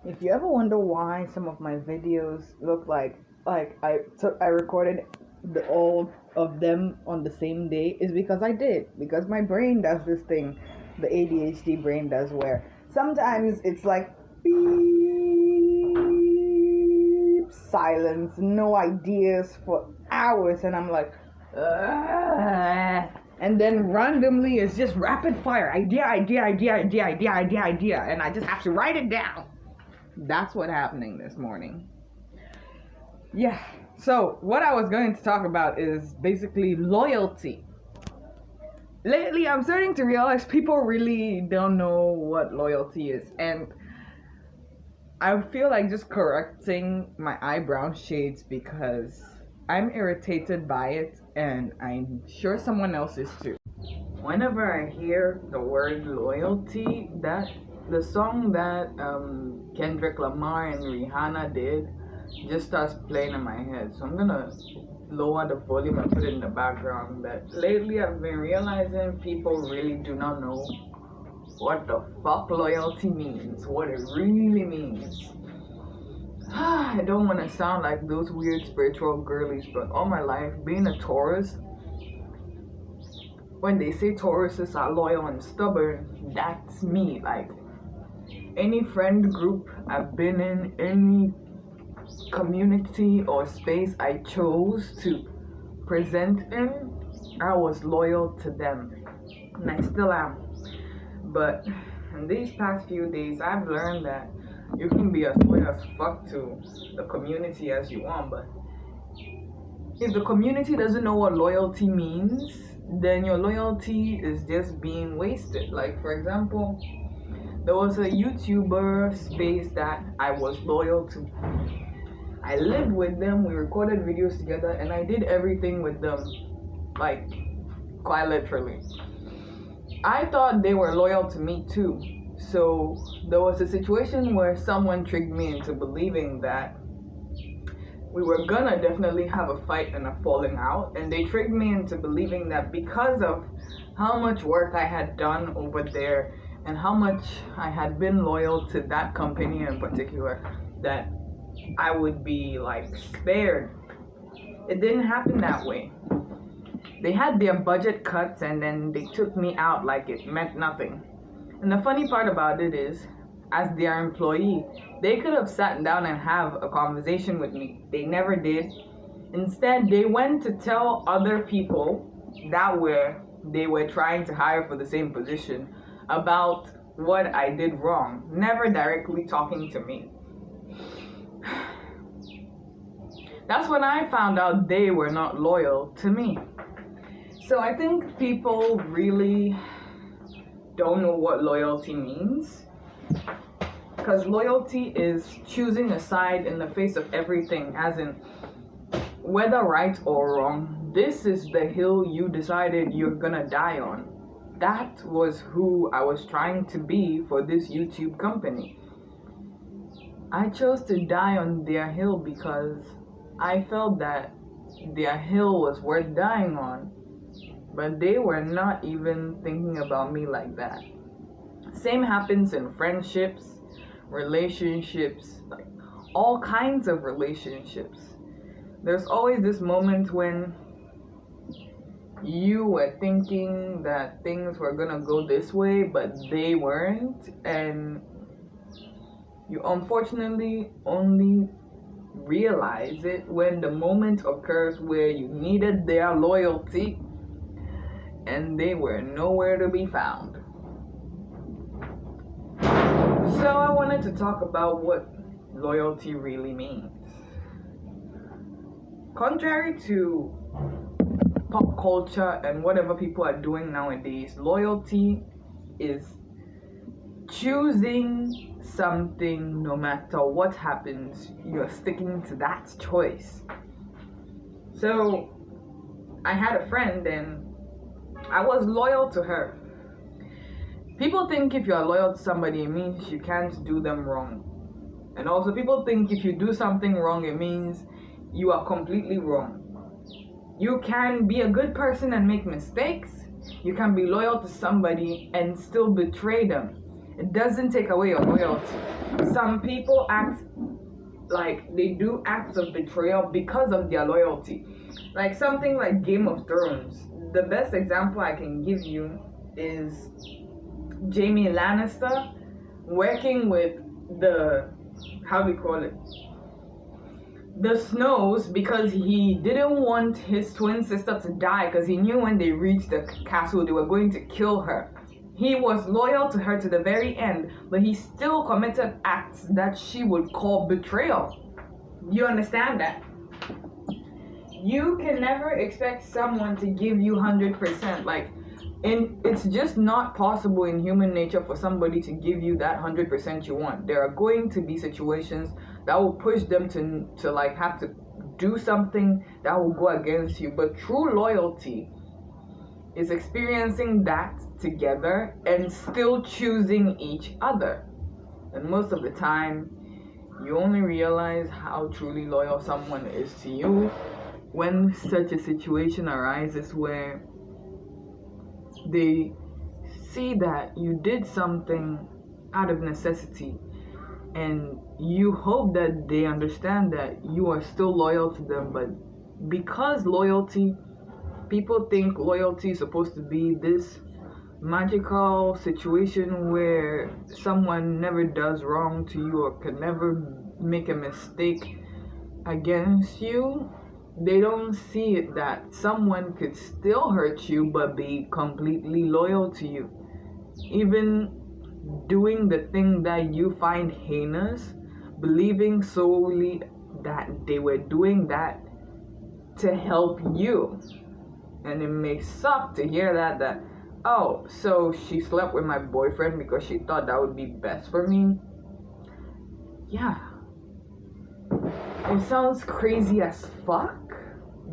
If you ever wonder why some of my videos look like I recorded all of them on the same day, is because I did, because my brain does this thing the ADHD brain does, where sometimes it's like beep, silence, no ideas for hours, and I'm like, "Ugh." And then randomly it's just rapid fire, idea, and I just have to write it down. That's what's happening this morning. Yeah. So, what I was going to talk about is basically loyalty. Lately, I'm starting to realize people really don't know what loyalty is. And I feel like just correcting my eyebrow shades because I'm irritated by it, and I'm sure someone else is too. Whenever I hear the word loyalty, that the song that Kendrick, Lamar, and Rihanna did just starts playing in my head. So I'm gonna lower the volume and put it in the background. But lately I've been realizing people really do not know what the fuck loyalty means, what it really means. I don't want to sound like those weird spiritual girlies, but all my life, being a Taurus, when they say Tauruses are loyal and stubborn, that's me. Like, any friend group I've been in, any community or space I chose to present in, I was loyal to them, and I still am. But in these past few days, I've learned that you can be as loyal as fuck to the community as you want, but if the community doesn't know what loyalty means, then your loyalty is just being wasted. Like, for example, there was a YouTuber space that I was loyal to. I lived with them, we recorded videos together, and I did everything with them, like, quite literally. I thought they were loyal to me too. So there was a situation where someone tricked me into believing that we were gonna definitely have a fight and a falling out, and they tricked me into believing that because of how much work I had done over there and how much I had been loyal to that company in particular, that I would be like spared. It didn't happen that way. They had their budget cuts and then they took me out like it meant nothing. And the funny part about it is, as their employee, they could have sat down and have a conversation with me. They never did. Instead, they went to tell other people that they were trying to hire for the same position about what I did wrong, never directly talking to me. That's when I found out they were not loyal to me. So I think people really don't know what loyalty means. Because loyalty is choosing a side in the face of everything, as in, whether right or wrong, this is the hill you decided you're gonna die on. That was who I was trying to be for this YouTube company. I chose to die on their hill because I felt that their hill was worth dying on. But they were not even thinking about me like that. Same happens in friendships, relationships, like all kinds of relationships. There's always this moment when you were thinking that things were gonna go this way, but they weren't, and you unfortunately only realize it when the moment occurs where you needed their loyalty and they were nowhere to be found. So I wanted to talk about what loyalty really means. Contrary to pop culture and whatever people are doing nowadays, loyalty is choosing something no matter what happens, you're sticking to that choice. So I had a friend and I was loyal to her. People think if you're loyal to somebody, it means you can't do them wrong. And also, people think if you do something wrong, it means you are completely wrong. You can be a good person and make mistakes. You can be loyal to somebody and still betray them. it doesn't take away your loyalty. Some people act like they do acts of betrayal because of their loyalty. Like something like Game of Thrones. The best example I can give you is Jaime Lannister working with the, how do we call it, the Snows, because he didn't want his twin sister to die, because he knew when they reached the castle they were going to kill her. He was loyal to her to the very end, but he still committed acts that she would call betrayal. You understand that? You can never expect someone to give you 100%. It's just not possible in human nature for somebody to give you that 100% you want. There are going to be situations that will push them to have to do something that will go against you. But true loyalty is experiencing that together and still choosing each other. And most of the time, you only realize how truly loyal someone is to you when such a situation arises where they see that you did something out of necessity, and you hope that they understand that you are still loyal to them. But because people think loyalty is supposed to be this magical situation where someone never does wrong to you or can never make a mistake against you. They don't see it that someone could still hurt you but be completely loyal to you. Even doing the thing that you find heinous, believing solely that they were doing that to help you. And it may suck to hear that oh, so she slept with my boyfriend because she thought that would be best for me. Yeah. It sounds crazy as fuck,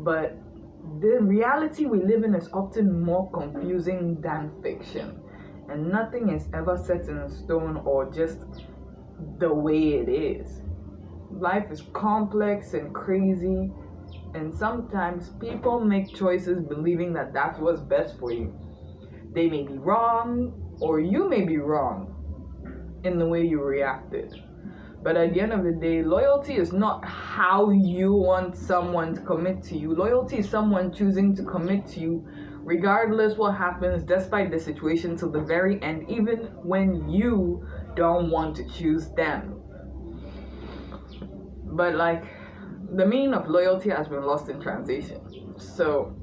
but the reality we live in is often more confusing than fiction. And nothing is ever set in stone or just the way it is. Life is complex and crazy, and sometimes people make choices believing that that's what's best for you. They may be wrong, or you may be wrong in the way you reacted. But at the end of the day, loyalty is not how you want someone to commit to you. Loyalty is someone choosing to commit to you regardless what happens, despite the situation, till the very end, even when you don't want to choose them. But the meaning of loyalty has been lost in translation. So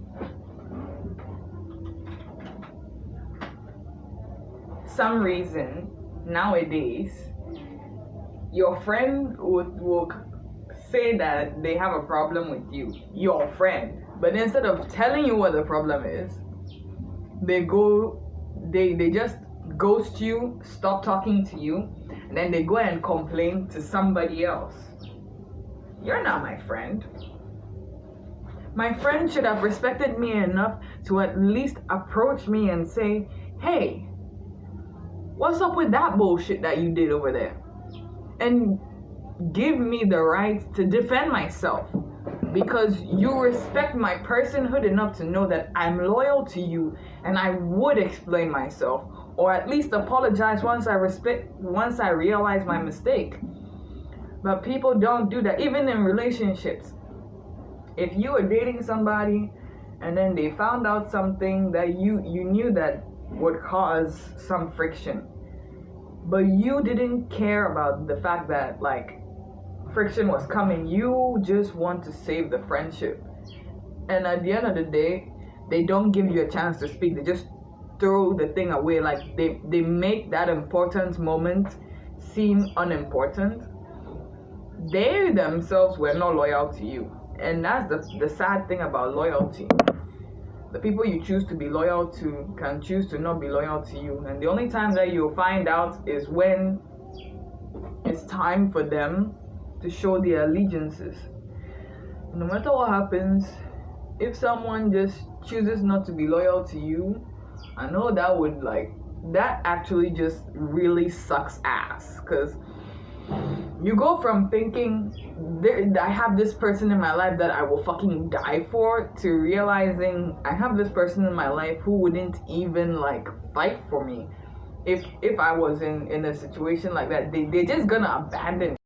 some reason nowadays your friend will say that they have a problem with you, your friend, but instead of telling you what the problem is, they just ghost you, stop talking to you, and then they go and complain to somebody else. You're not my friend. My friend should have respected me enough to at least approach me and say, hey, what's up with that bullshit that you did over there? And give me the right to defend myself, because you respect my personhood enough to know that I'm loyal to you, and I would explain myself, or at least apologize once I realize my mistake. But people don't do that, even in relationships. If you were dating somebody and then they found out something that you knew that would cause some friction, but you didn't care about the fact that friction was coming, you just want to save the friendship, and at the end of the day they don't give you a chance to speak. They just throw the thing away. They make that important moment seem unimportant. They themselves were not loyal to you, and that's the sad thing about loyalty. The people you choose to be loyal to can choose to not be loyal to you, and the only time that you'll find out is when it's time for them to show their allegiances. No matter what happens, if someone just chooses not to be loyal to you, I know that actually just really sucks ass, because you go from thinking I have this person in my life that I will fucking die for, to realizing I have this person in my life who wouldn't even fight for me. if I was in a situation like that, they're just gonna abandon